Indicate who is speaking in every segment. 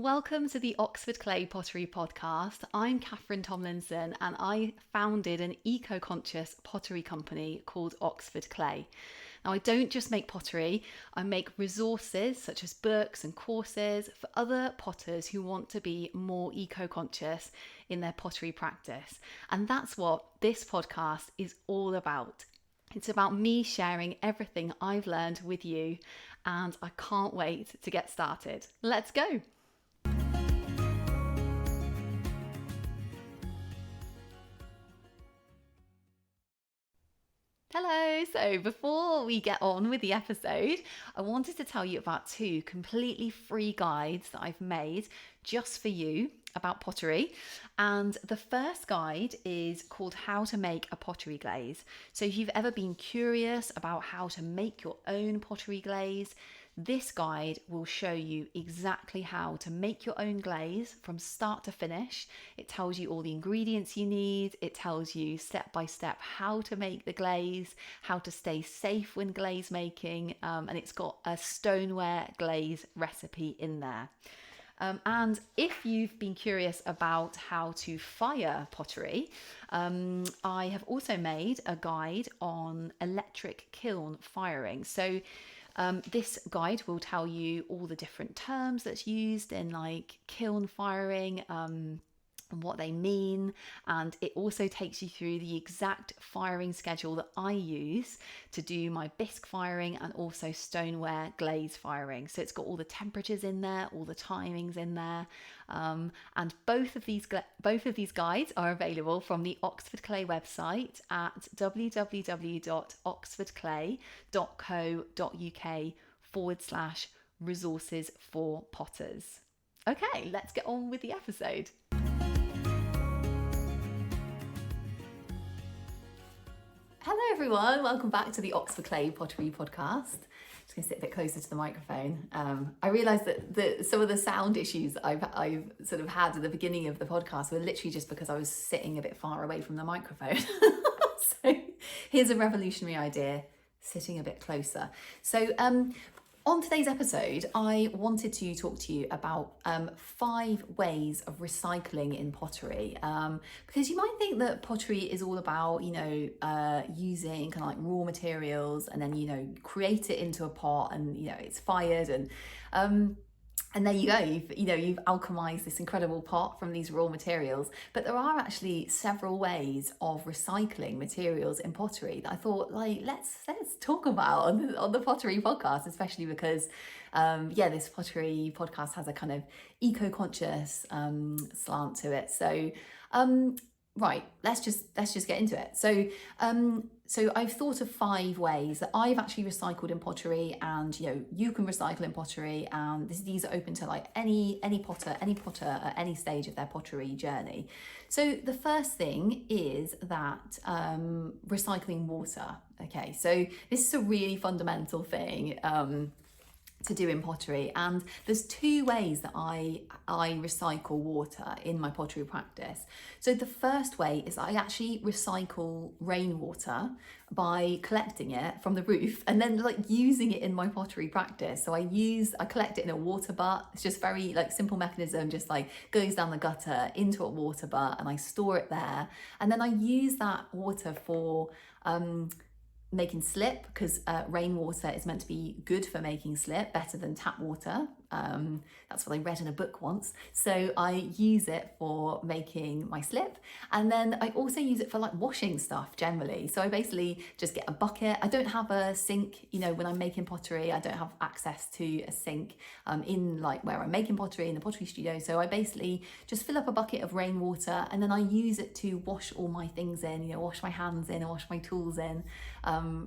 Speaker 1: Welcome to the Oxford Clay Pottery podcast. I'm Catherine Tomlinson and I founded an eco-conscious pottery company called Oxford Clay. Now, I don't just make pottery, I make resources such as books and courses for other potters who want to be more eco-conscious in their pottery practice. And that's what this podcast is all about. It's about me sharing everything I've learned with you, and I can't wait to get started. Let's go. Hello, so before we get on with the episode, I wanted to tell you about two completely free guides that I've made just for you about pottery. And the first guide is called How to Make a Pottery Glaze. So if you've ever been curious about how to make your own pottery glaze, this guide will show you exactly how to make your own glaze from start to finish. It tells you all the ingredients you need. It tells you step by step how to make the glaze, how to stay safe when glaze making, and it's got a stoneware glaze recipe in there. And if you've been curious about how to fire pottery, I have also made a guide on electric kiln firing. So this guide will tell you all the different terms that's used in like kiln firing, and what they mean, and it also takes you through the exact firing schedule that I use to do my bisque firing and also stoneware glaze firing. So it's got all the temperatures in there, all the timings in there, and both of these guides are available from the Oxford Clay website at www.oxfordclay.co.uk/resources for potters. Okay, let's get on with the episode. Hello everyone, welcome back to the Oxford Clay Pottery podcast. Just going to sit a bit closer to the microphone. I realised that some of the sound issues I've sort of had at the beginning of the podcast were literally just because I was sitting a bit far away from the microphone. So here's a revolutionary idea, sitting a bit closer. So on today's episode, I wanted to talk to you about 5 ways of recycling in pottery, because you might think that pottery is all about, using kind of like raw materials and then, create it into a pot and, it's fired and there you go, you've alchemized this incredible pot from these raw materials. But there are actually several ways of recycling materials in pottery that I thought, let's talk about on the pottery podcast, especially because, this pottery podcast has a kind of eco-conscious slant to it. So, right, let's just get into it. So I've thought of 5 ways that I've actually recycled in pottery, and you can recycle in pottery, and these are open to like any potter at any stage of their pottery journey. So the first thing is that recycling water. Okay, so this is a really fundamental thing to do in pottery, and there's 2 ways that I recycle water in my pottery practice. So the first way is I actually recycle rainwater by collecting it from the roof and then using it in my pottery practice. So I collect it in a water butt. It's just very simple mechanism, just goes down the gutter into a water butt, and I store it there, and then I use that water for making slip, because rainwater is meant to be good for making slip, better than tap water. That's what I read in a book once. So I use it for making my slip, and then I also use it for washing stuff generally. So I basically just get a bucket. I don't have a sink, when I'm making pottery, I don't have access to a sink in where I'm making pottery in the pottery studio. So I basically just fill up a bucket of rainwater, and then I use it to wash all my things in, wash my hands in and wash my tools in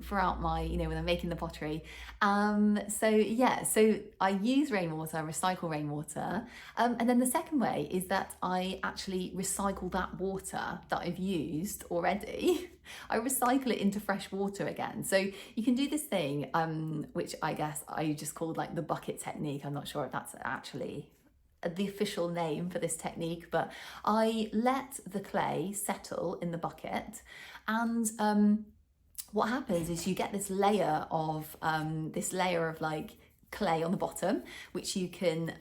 Speaker 1: throughout my, when I'm making the pottery. So I use rainwater, recycle rainwater. And then the second way is that I actually recycle that water that I've used already. I recycle it into fresh water again. So you can do this thing, which I guess I just called the bucket technique. I'm not sure if that's actually the official name for this technique, but I let the clay settle in the bucket, and what happens is you get this layer of clay on the bottom, which you can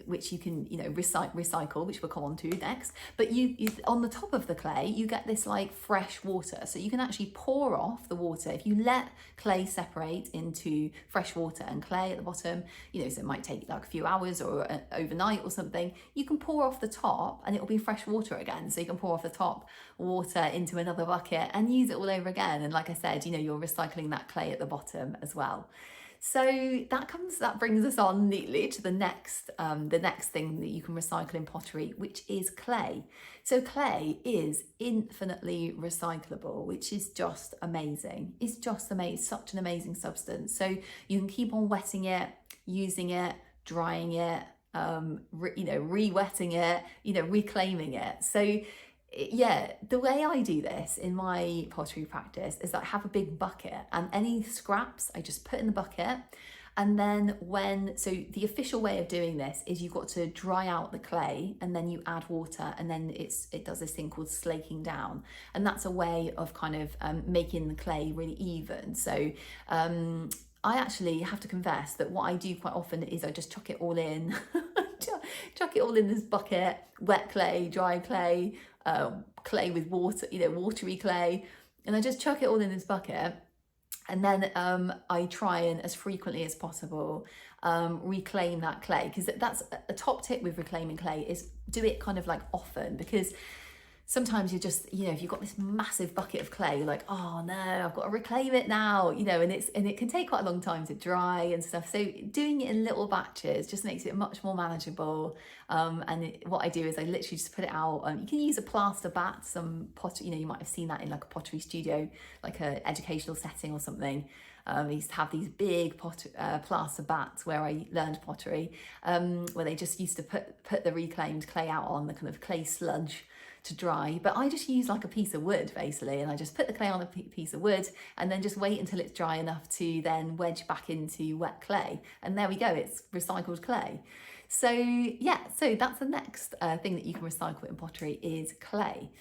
Speaker 1: which you can, you know, recycle, which we'll come on to next. But you on the top of the clay, you get this like fresh water. So you can actually pour off the water. If you let clay separate into fresh water and clay at the bottom, you know, so it might take like a few hours or overnight or something, you can pour off the top and it'll be fresh water again. So you can pour off the top water into another bucket and use it all over again. And like I said, you know, you're recycling that clay at the bottom as well. So that brings us on neatly to the next thing that you can recycle in pottery, which is clay. So clay is infinitely recyclable, which is just amazing. It's just amazing, such an amazing substance. So you can keep on wetting it, using it, drying it, re-wetting it, you know, reclaiming it. So yeah, the way I do this in my pottery practice is that I have a big bucket and any scraps I just put in the bucket. And then so the official way of doing this is you've got to dry out the clay and then you add water and then it does this thing called slaking down. And that's a way of kind of making the clay really even. So I actually have to confess that what I do quite often is I just chuck it all in, chuck it all in this bucket, wet clay, dry clay, clay with water, you know, watery clay, and I just chuck it all in this bucket. And then I try and as frequently as possible reclaim that clay, because that's a top tip with reclaiming clay is do it kind of like often, because sometimes you're just, you know, if you've got this massive bucket of clay, you're like, oh no, I've got to reclaim it now, you know, and it can take quite a long time to dry and stuff. So doing it in little batches just makes it much more manageable. What I do is I literally just put it out. You can use a plaster bat, some pottery, you know, you might have seen that in like a pottery studio, like an educational setting or something. I used to have these big plaster bats where I learned pottery, where they just used to put the reclaimed clay out on the kind of clay sludge to dry. But I just use like a piece of wood basically, and I just put the clay on a piece of wood and then just wait until it's dry enough to then wedge back into wet clay. And there we go, it's recycled clay. So yeah, so that's the next thing that you can recycle in pottery is clay.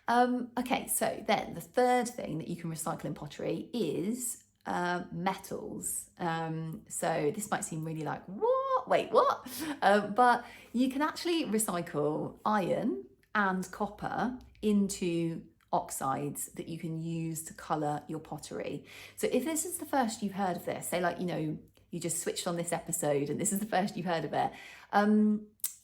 Speaker 1: Okay, so then the third thing that you can recycle in pottery is metals. So this might seem really like, what? Wait, what? But you can actually recycle iron and copper into oxides that you can use to colour your pottery. So if this is the first you've heard of this, say like, you know, you just switched on this episode and this is the first you've heard of it,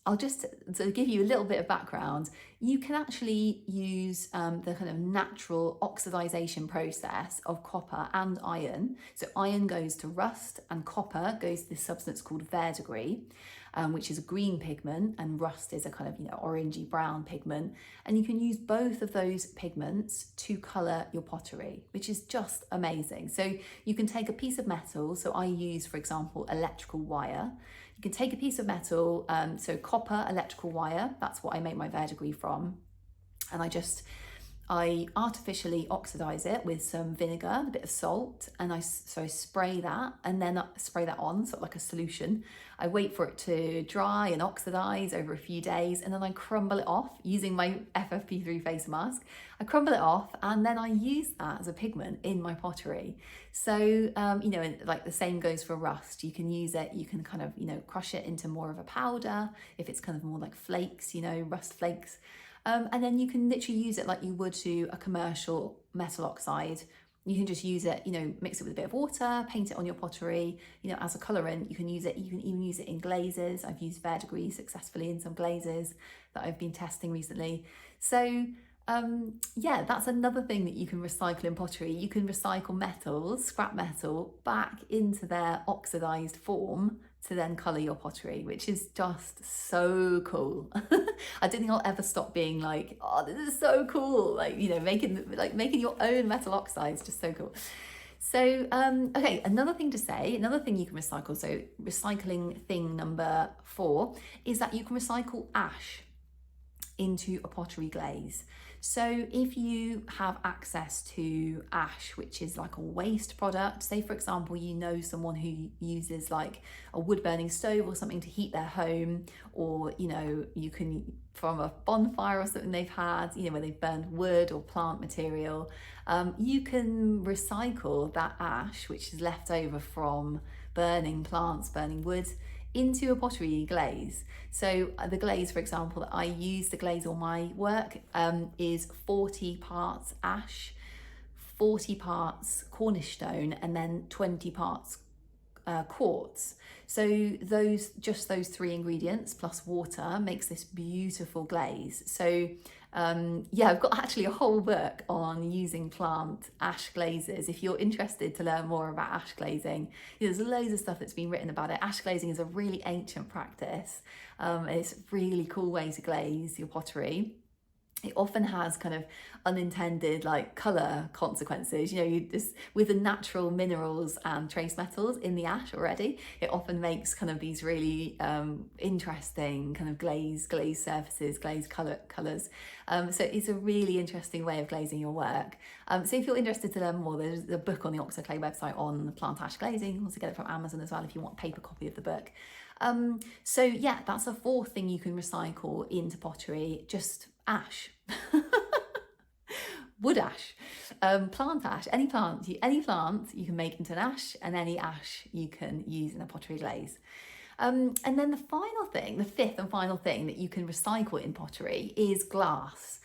Speaker 1: I'll just to give you a little bit of background. You can actually use the kind of natural oxidization process of copper and iron. So iron goes to rust and copper goes to this substance called verdigris, which is a green pigment, and rust is a kind of, you know, orangey brown pigment. And you can use both of those pigments to colour your pottery, which is just amazing. So you can take a piece of metal. So I use, for example, electrical wire. You can take a piece of metal, so copper, electrical wire, that's what I make my verdigris from. And I artificially oxidize it with some vinegar, a bit of salt, and I spray that, and then spray that on, sort of like a solution. I wait for it to dry and oxidize over a few days, and then I crumble it off using my FFP3 face mask. I crumble it off, and then I use that as a pigment in my pottery. So, you know, like the same goes for rust. You can use it, you can kind of, you know, crush it into more of a powder, if it's kind of more like flakes, you know, rust flakes. And then you can literally use it like you would to a commercial metal oxide. You can just use it, you know, mix it with a bit of water, paint it on your pottery, you know, as a colorant. You can use it, you can even use it in glazes. I've used verdigris successfully in some glazes that I've been testing recently. So yeah, that's another thing that you can recycle in pottery. You can recycle metals, scrap metal, back into their oxidized form to then colour your pottery, which is just so cool. I don't think I'll ever stop being like, oh, this is so cool. Like, you know, making your own metal oxides, just so cool. So, okay, another thing you can recycle, so recycling thing number 4 is that you can recycle ash into a pottery glaze. So if you have access to ash, which is like a waste product, say for example, you know someone who uses like a wood burning stove or something to heat their home, or, you know, you can, from a bonfire or something they've had, you know, where they've burned wood or plant material, you can recycle that ash, which is left over from burning plants, burning wood, into a pottery glaze. So the glaze, for example, that I use to glaze all my work is 40 parts ash, 40 parts Cornish stone, and then 20 parts quartz. So those three ingredients plus water makes this beautiful glaze. So yeah, I've got actually a whole book on using plant ash glazes. If you're interested to learn more about ash glazing, there's loads of stuff that's been written about it. Ash glazing is a really ancient practice. It's a really cool way to glaze your pottery. It often has kind of unintended like colour consequences. You just with the natural minerals and trace metals in the ash already, it often makes kind of these really interesting kind of glaze surfaces, glaze colours. So it's a really interesting way of glazing your work. So if you're interested to learn more, there's a book on the Oxford Clay website on plant ash glazing. You can also get it from Amazon as well if you want a paper copy of the book. So yeah, that's a fourth thing you can recycle into pottery, just ash. Wood ash, plant ash, any plant you can make into an ash, and any ash you can use in a pottery glaze. And then the fifth and final thing that you can recycle in pottery is glass.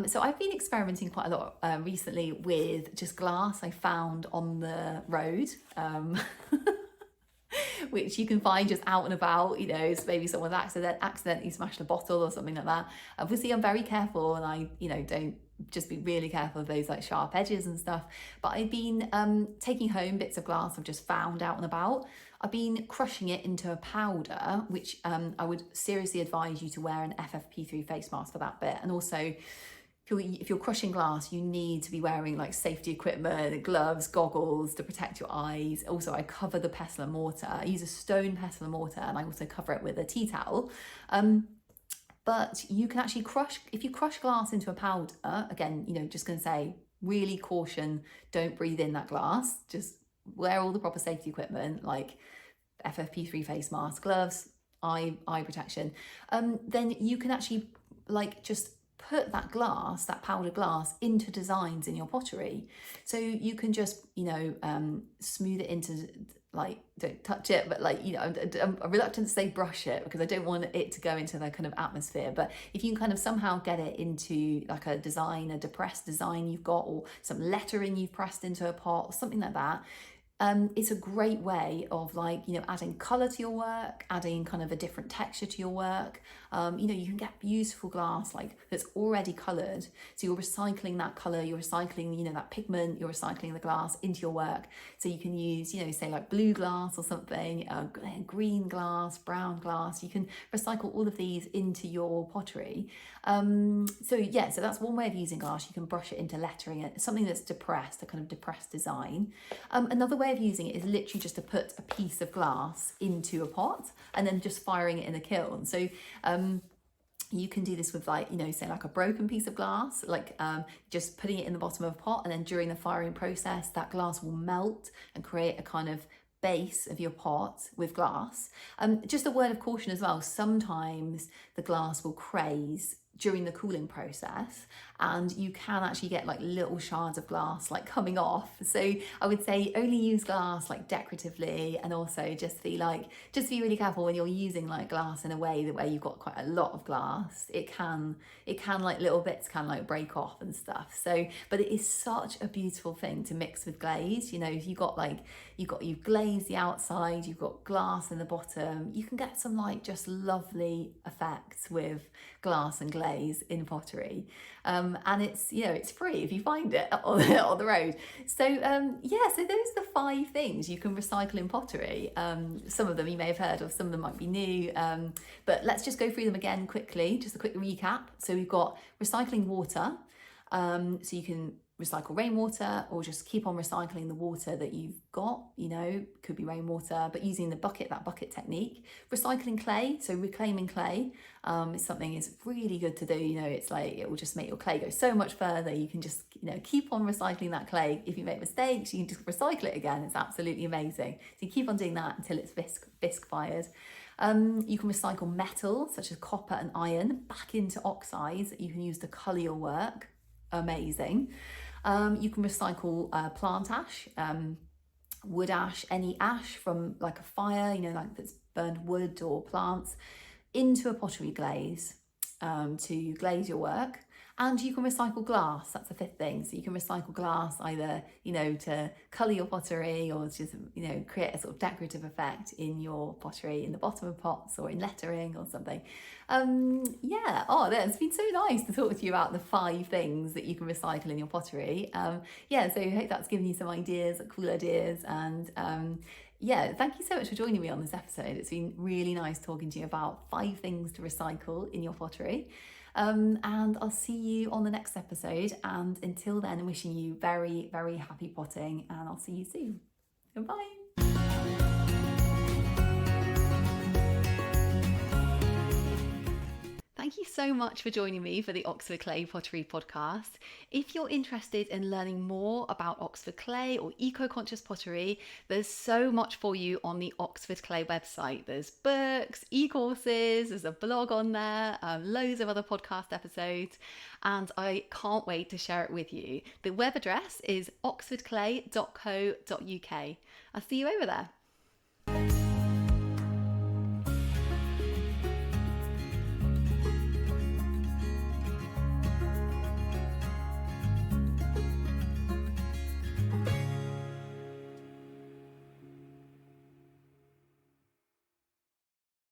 Speaker 1: So I've been experimenting quite a lot recently with just glass I found on the road. Which you can find just out and about, so maybe someone's accidentally smashed a bottle or something like that. Obviously, I'm very careful, and I, don't just be really careful of those like sharp edges and stuff. But I've been taking home bits of glass I've just found out and about. I've been crushing it into a powder, which I would seriously advise you to wear an FFP3 face mask for that bit. And also, if you're crushing glass, you need to be wearing like safety equipment, gloves, goggles to protect your eyes. Also, I cover the pestle and mortar. I use a stone pestle and mortar, and I also cover it with a tea towel. But you can actually if you crush glass into a powder, again, just going to say, really caution, don't breathe in that glass. Just wear all the proper safety equipment like FFP3 face mask, gloves, eye protection. Then you can actually just put that powdered glass into designs in your pottery. So you can just, smooth it into, don't touch it, but I'm reluctant to say brush it because I don't want it to go into the kind of atmosphere. But if you can kind of somehow get it into like a depressed design you've got, or some lettering you've pressed into a pot or something like that, it's a great way of adding colour to your work, adding kind of a different texture to your work. You can get beautiful glass that's already coloured. So you're recycling that colour, you're recycling, that pigment, you're recycling the glass into your work. So you can use, say like blue glass or something, green glass, brown glass. You can recycle all of these into your pottery. So that's one way of using glass. You can brush it into lettering, it something that's depressed, a kind of depressed design. Another way of using it is literally just to put a piece of glass into a pot and then just firing it in a kiln. So you can do this with say like a broken piece of glass, just putting it in the bottom of a pot, and then during the firing process that glass will melt and create a kind of base of your pot with glass. Just a word of caution as well, sometimes the glass will craze during the cooling process, and you can actually get little shards of glass coming off. So I would say only use glass decoratively, and also just be really careful when you're using glass in a way where you've got quite a lot of glass. It can little bits can break off and stuff. So, but it is such a beautiful thing to mix with glaze. If you've glazed the outside, you've got glass in the bottom, you can get some just lovely effects with glass and glaze in pottery. And it's free if you find it on the road. So so those are the 5 things you can recycle in pottery. Some of them you may have heard of, some of them might be new, but let's just go through them again quickly, just a quick recap. So we've got recycling water. So you can recycle rainwater, or just keep on recycling the water that you've got, could be rainwater, but using that bucket technique. Recycling clay, so reclaiming clay, is something is really good to do. It's it will just make your clay go so much further. You can just, keep on recycling that clay. If you make mistakes, you can just recycle it again. It's absolutely amazing. So you keep on doing that until it's bisque fired. You can recycle metal, such as copper and iron, back into oxides that you can use to colour your work. Amazing. You can recycle plant ash, wood ash, any ash from a fire, that's burned wood or plants into a pottery glaze to glaze your work. And you can recycle glass. That's the fifth thing. So you can recycle glass either, to colour your pottery or just, create a sort of decorative effect in your pottery, in the bottom of pots or in lettering or something. It's been so nice to talk to you about the 5 things that you can recycle in your pottery. So I hope that's given you some ideas, cool ideas. And thank you so much for joining me on this episode. It's been really nice talking to you about 5 things to recycle in your pottery. And I'll see you on the next episode. And until then, I'm wishing you very, very happy potting, and I'll see you soon. Goodbye. Thank you so much for joining me for the Oxford Clay Pottery podcast. If you're interested in learning more about Oxford Clay or eco-conscious pottery, there's so much for you on the Oxford Clay website. There's books, e-courses, there's a blog on there, loads of other podcast episodes, and I can't wait to share it with you. The web address is oxfordclay.co.uk. I'll see you over there.